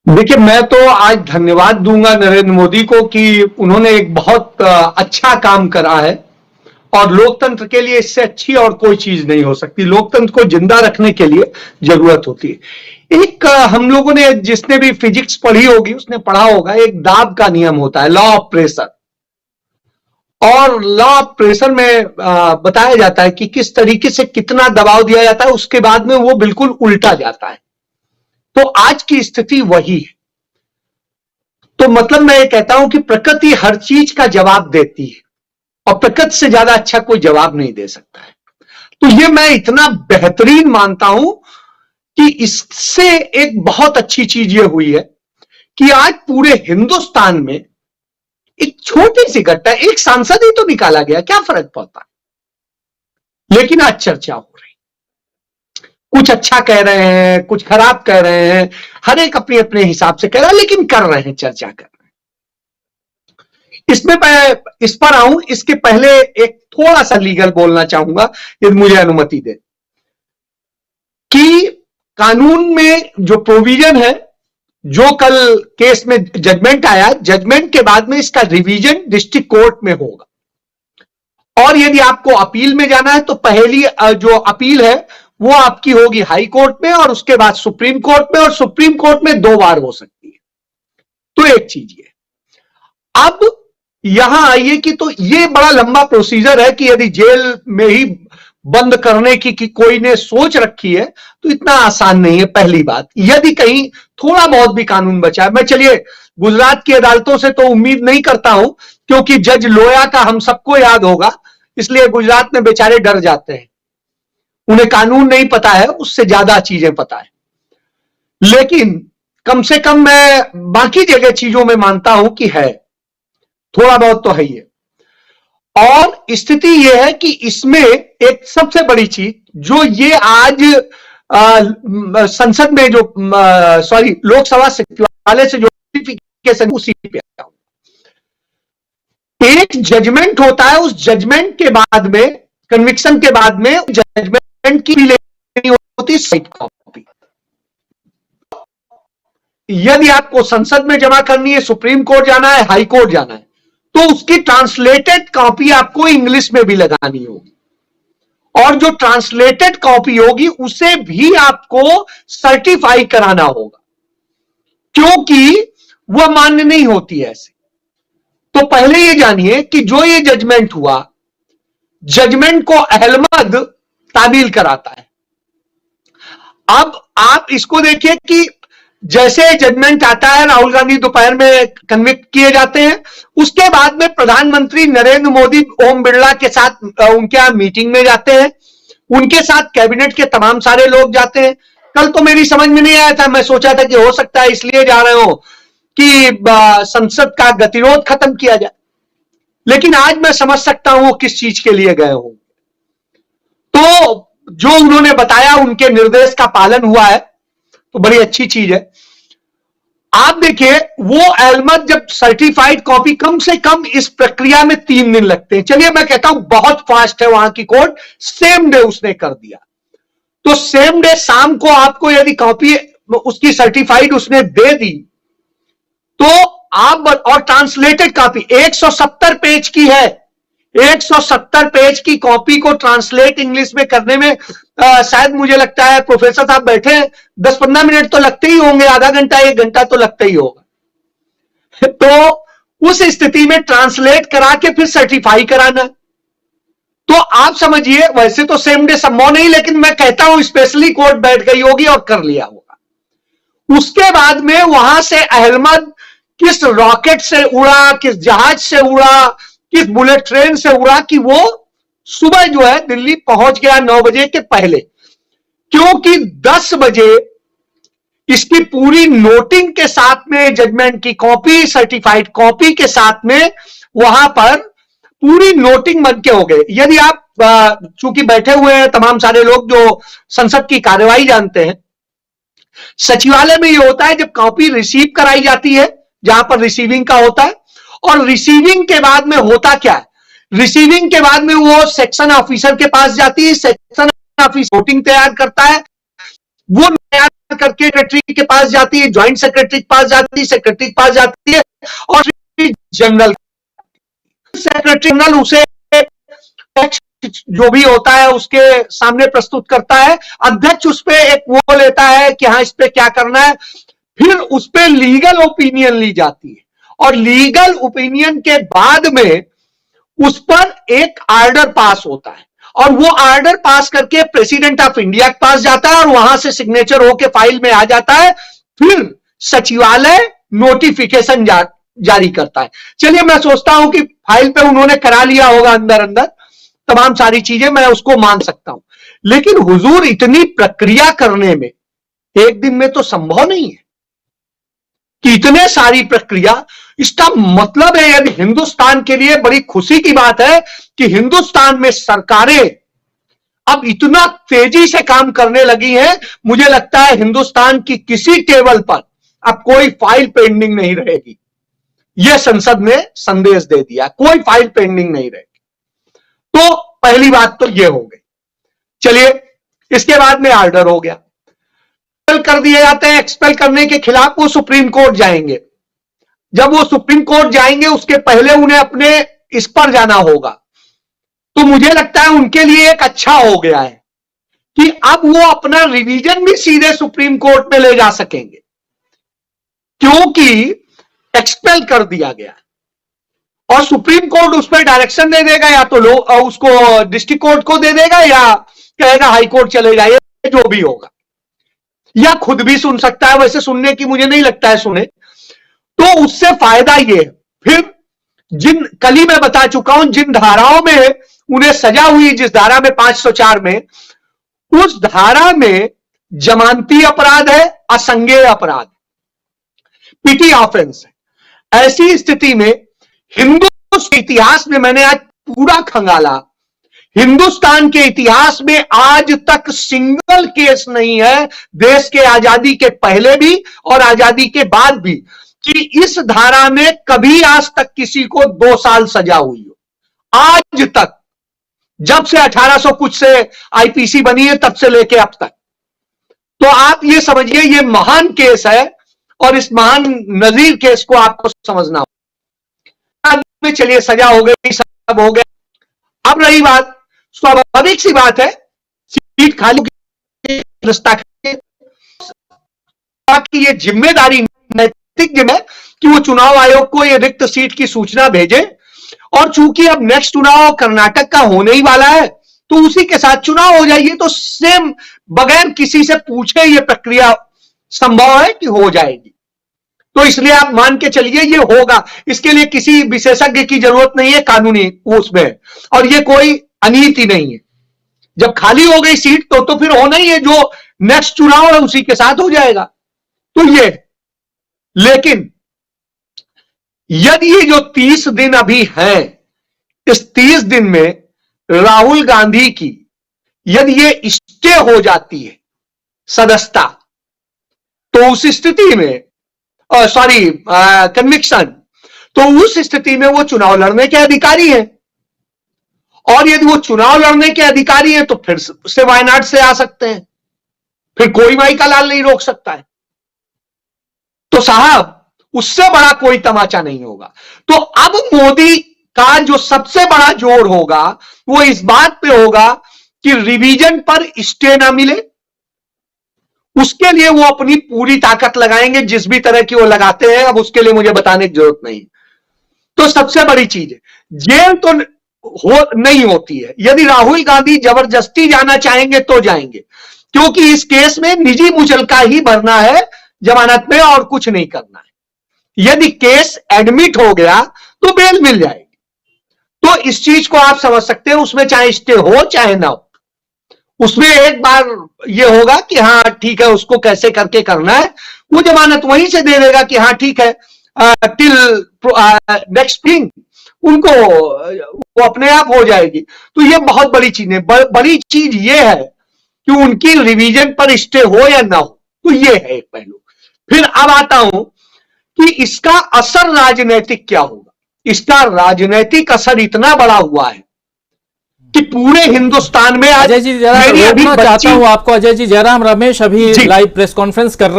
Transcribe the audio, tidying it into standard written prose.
देखिए, मैं तो आज धन्यवाद दूंगा नरेंद्र मोदी को कि उन्होंने एक बहुत अच्छा काम करा है और लोकतंत्र के लिए इससे अच्छी और कोई चीज नहीं हो सकती। लोकतंत्र को जिंदा रखने के लिए जरूरत होती है। एक हम लोगों ने, जिसने भी फिजिक्स पढ़ी होगी उसने पढ़ा होगा, एक दाब का नियम होता है, लॉ ऑफ प्रेशर। और लॉ ऑफ प्रेशर में बताया जाता है कि किस तरीके से कितना दबाव दिया जाता है, उसके बाद में वो बिल्कुल उल्टा जाता है। तो आज की स्थिति वही है। तो मतलब मैं ये कहता हूं कि प्रकृति हर चीज का जवाब देती है और प्रकृति से ज्यादा अच्छा कोई जवाब नहीं दे सकता है। तो ये मैं इतना बेहतरीन मानता हूं कि इससे एक बहुत अच्छी चीज ये हुई है कि आज पूरे हिंदुस्तान में एक छोटी सी घटना, एक सांसद ही तो निकाला गया, क्या फर्क पड़ता है, लेकिन आज चर्चा हो रही। कुछ अच्छा कह रहे हैं, कुछ खराब कह रहे हैं, हर एक अपने अपने हिसाब से कह रहा है, लेकिन कर रहे हैं, चर्चा कर रहे हैं। इसमें मैं इस पर आऊं, इसके पहले एक थोड़ा सा लीगल बोलना चाहूंगा, यदि मुझे अनुमति दे, कि कानून में जो प्रोविजन है, जो कल केस में जजमेंट आया, जजमेंट के बाद में इसका रिवीजन डिस्ट्रिक्ट कोर्ट में होगा। और यदि आपको अपील में जाना है तो पहली जो अपील है वो आपकी होगी हाई कोर्ट में और उसके बाद सुप्रीम कोर्ट में, और सुप्रीम कोर्ट में 2 बार हो सकती है। तो एक चीज ये, अब यहां आइए कि तो ये बड़ा लंबा प्रोसीजर है कि यदि जेल में ही बंद करने की कोई ने सोच रखी है तो इतना आसान नहीं है। पहली बात, यदि कहीं थोड़ा बहुत भी कानून बचा है, मैं चलिए गुजरात की अदालतों से तो उम्मीद नहीं करता हूं, क्योंकि जज लोया का हम सबको याद होगा, इसलिए गुजरात में बेचारे डर जाते हैं, उन्हें कानून नहीं पता है, उससे ज्यादा चीजें पता है। लेकिन कम से कम मैं बाकी जगह चीजों में मानता हूं कि है, थोड़ा बहुत तो है ही है। और स्थिति यह है कि इसमें एक सबसे बड़ी चीज जो ये आज संसद में जो लोकसभा सचिवालय से जो नोटिफिकेशन, उसी पे आता हूं। एक जजमेंट होता है, उस जजमेंट के बाद में, कन्विक्शन के बाद में जजमेंट की लेनी होती साइड कॉपी। यदि आपको संसद में जमा करनी है, सुप्रीम कोर्ट जाना है, हाई कोर्ट जाना है, तो उसकी ट्रांसलेटेड कॉपी आपको इंग्लिश में भी लगानी होगी, और जो ट्रांसलेटेड कॉपी होगी उसे भी आपको सर्टिफाई कराना होगा, क्योंकि वह मान्य नहीं होती है ऐसे। तो पहले ये जानिए कि जो ये जजमेंट हुआ, जजमेंट को अहलमद तामील कराता है। अब आप इसको देखिए कि जैसे जजमेंट आता है, राहुल गांधी दोपहर में कन्विक्ट किए जाते हैं, उसके बाद में प्रधानमंत्री नरेंद्र मोदी ओम बिरला के साथ उनके यहां मीटिंग में जाते हैं, उनके साथ कैबिनेट के तमाम सारे लोग जाते हैं। कल तो मेरी समझ में नहीं आया था, मैं सोचा था कि हो सकता है इसलिए जा रहे हो कि संसद का गतिरोध खत्म किया जाए, लेकिन आज मैं समझ सकता हूं किस चीज के लिए गए हो। तो जो उन्होंने बताया, उनके निर्देश का पालन हुआ है, तो बड़ी अच्छी चीज है। आप देखिए, वो अहलमद जब सर्टिफाइड कॉपी, कम से कम इस प्रक्रिया में 3 दिन लगते हैं। चलिए मैं कहता हूं बहुत फास्ट है वहां की कोर्ट, सेम डे उसने कर दिया। तो सेम डे शाम को आपको यदि कॉपी उसकी सर्टिफाइड उसने दे दी, तो आप, और ट्रांसलेटेड कॉपी 170 पेज की है, 170 पेज की कॉपी को ट्रांसलेट इंग्लिश में करने में शायद मुझे लगता है प्रोफेसर साहब बैठे 10-15 मिनट तो लगते ही होंगे, आधा घंटा 1 घंटा तो लगता ही होगा। तो उस स्थिति में ट्रांसलेट करा के फिर सर्टिफाई कराना, तो आप समझिए, वैसे तो सेम डे संभव नहीं, लेकिन मैं कहता हूं स्पेशली कोर्ट बैठ गई होगी और कर लिया होगा। उसके बाद में वहां से अहलमद किस रॉकेट से उड़ा, किस जहाज से उड़ा, किस बुलेट ट्रेन से उड़ा कि वो सुबह जो है दिल्ली पहुंच गया 9 बजे के पहले, क्योंकि 10 बजे इसकी पूरी नोटिंग के साथ में, जजमेंट की कॉपी, सर्टिफाइड कॉपी के साथ में वहां पर पूरी नोटिंग बन के हो गए। यदि आप चूंकि बैठे हुए हैं तमाम सारे लोग जो संसद की कार्यवाही जानते हैं, सचिवालय में यह होता है जब कॉपी रिसीव कराई जाती है, जहां पर रिसीविंग का होता है, और रिसीविंग के बाद में होता क्या है, रिसीविंग के बाद में वो सेक्शन ऑफिसर के पास जाती है, सेक्शन ऑफिसर वोटिंग तैयार करता है, वो करके सेक्रेटरी के पास जाती है, ज्वाइंट सेक्रेटरी के पास जाती है, सेक्रेटरी के पास जाती है और जनरल सेक्रेटरी जनरल उसे जो भी होता है उसके सामने प्रस्तुत करता है, अध्यक्ष उस पर एक वो लेता है कि हाँ इस पे क्या करना है, फिर उस पर लीगल ओपिनियन ली जाती है और लीगल ओपिनियन के बाद में उस पर एक ऑर्डर पास होता है और वो ऑर्डर पास करके प्रेसिडेंट ऑफ इंडिया के पास जाता है और वहां से सिग्नेचर होके फाइल में आ जाता है, फिर सचिवालय नोटिफिकेशन जारी करता है। चलिए मैं सोचता हूं कि फाइल पे उन्होंने करा लिया होगा अंदर अंदर तमाम सारी चीजें, मैं उसको मान सकता हूं, लेकिन हुजूर इतनी प्रक्रिया करने में एक दिन में तो संभव नहीं है कि इतने सारी प्रक्रिया। इसका मतलब है यदि हिंदुस्तान के लिए बड़ी खुशी की बात है कि हिंदुस्तान में सरकारें अब इतना तेजी से काम करने लगी हैं, मुझे लगता है हिंदुस्तान की किसी टेबल पर अब कोई फाइल पेंडिंग नहीं रहेगी। यह संसद ने संदेश दे दिया, कोई फाइल पेंडिंग नहीं रहेगी। तो पहली बात तो यह हो गई। चलिए इसके बाद में ऑर्डर हो गया, एक्सपेल कर दिए जाते हैं। एक्सपेल करने के खिलाफ वो सुप्रीम कोर्ट जाएंगे। जब वो सुप्रीम कोर्ट जाएंगे उसके पहले उन्हें अपने इस पर जाना होगा, तो मुझे लगता है उनके लिए एक अच्छा हो गया है कि अब वो अपना रिवीजन भी सीधे सुप्रीम कोर्ट में ले जा सकेंगे, क्योंकि एक्सपेल कर दिया गया और सुप्रीम कोर्ट उस पर डायरेक्शन दे देगा, या तो उसको डिस्ट्रिक्ट कोर्ट को दे देगा या कहेगा हाई कोर्ट चले जाइए, जो भी होगा, या खुद भी सुन सकता है। वैसे सुनने की मुझे नहीं लगता है सुने, तो उससे फायदा ये, फिर कल ही मैं बता चुका हूं जिन धाराओं में उन्हें सजा हुई, जिस धारा में 504 में, उस धारा में जमानती अपराध है, असंज्ञेय अपराध, पिटी ऑफेंस है। ऐसी स्थिति में हिंदू इतिहास में, मैंने आज पूरा खंगाला, हिंदुस्तान के इतिहास में आज तक सिंगल केस नहीं है, देश के आजादी के पहले भी और आजादी के बाद भी, कि इस धारा में कभी आज तक किसी को 2 साल सजा हुई हो। आज तक, जब से 1800 कुछ से आईपीसी बनी है तब से लेके अब तक। तो आप ये समझिए ये महान केस है और इस महान नजीर केस को आपको समझना होगा। चलिए सजा हो गई, सब हो गया। अब रही बात, स्वाभाविक सी बात है, सीट खाली रास्ता की ये जिम्मेदारी, नैतिक जिम्मेदारी कि वो चुनाव आयोग को ये रिक्त सीट की सूचना भेजे, और चूंकि अब नेक्स्ट चुनाव कर्नाटक का होने ही वाला है तो उसी के साथ चुनाव हो जाएगी, तो सेम बगैर किसी से पूछे ये प्रक्रिया संभव है कि हो जाएगी। तो इसलिए आप मान के चलिए ये होगा, इसके लिए किसी विशेषज्ञ की जरूरत नहीं है कानूनी उसमें, और ये कोई अनीति नहीं है। जब खाली हो गई सीट तो फिर होना ही है, जो नेक्स्ट चुनाव है उसी के साथ हो जाएगा। तो ये, लेकिन यदि ये जो 30 दिन अभी हैं, इस 30 दिन में राहुल गांधी की यदि ये स्टे हो जाती है सदस्यता, तो उस स्थिति में कन्विक्शन, तो उस स्थिति में वो चुनाव लड़ने के अधिकारी हैं, और यदि वो चुनाव लड़ने के अधिकारी हैं तो फिर से वायनाड से आ सकते हैं, फिर कोई माई का लाल नहीं रोक सकता है। तो साहब उससे बड़ा कोई तमाचा नहीं होगा। तो अब मोदी का जो सबसे बड़ा जोर होगा वो इस बात पे होगा कि रिवीजन पर स्टे ना मिले, उसके लिए वो अपनी पूरी ताकत लगाएंगे, जिस भी तरह की वो लगाते हैं, अब उसके लिए मुझे बताने की जरूरत नहीं। तो सबसे बड़ी चीज है, जेल तो नहीं होती है। यदि राहुल गांधी जबरदस्ती जाना चाहेंगे तो जाएंगे, क्योंकि इस केस में निजी मुचलका ही भरना है जमानत में, और कुछ नहीं करना है। यदि केस एडमिट हो गया तो बेल मिल जाएगी। तो इस चीज को आप समझ सकते हैं, उसमें चाहे स्टे हो चाहे ना हो, उसमें एक बार ये होगा कि हाँ ठीक है, उसको कैसे करके करना है, वो जमानत वहीं से दे देगा कि हाँ ठीक है टिल नेक्स्ट स्प्रिंग, उनको वो अपने आप हो जाएगी। तो ये बहुत बड़ी चीज है। बड़ी चीज ये है कि उनकी रिवीजन पर स्टे हो या ना हो, तो ये है एक पहलू। फिर अब आता हूं कि इसका असर राजनीतिक क्या होगा। इसका राजनीतिक असर इतना बड़ा हुआ है कि पूरे हिंदुस्तान में आज अजय जी जरा रोकना चाहता हूं आपको। अजय जी, जयराम रमेश अभी लाइव प्रेस कॉन्फ्रेंस कर रहे हैं।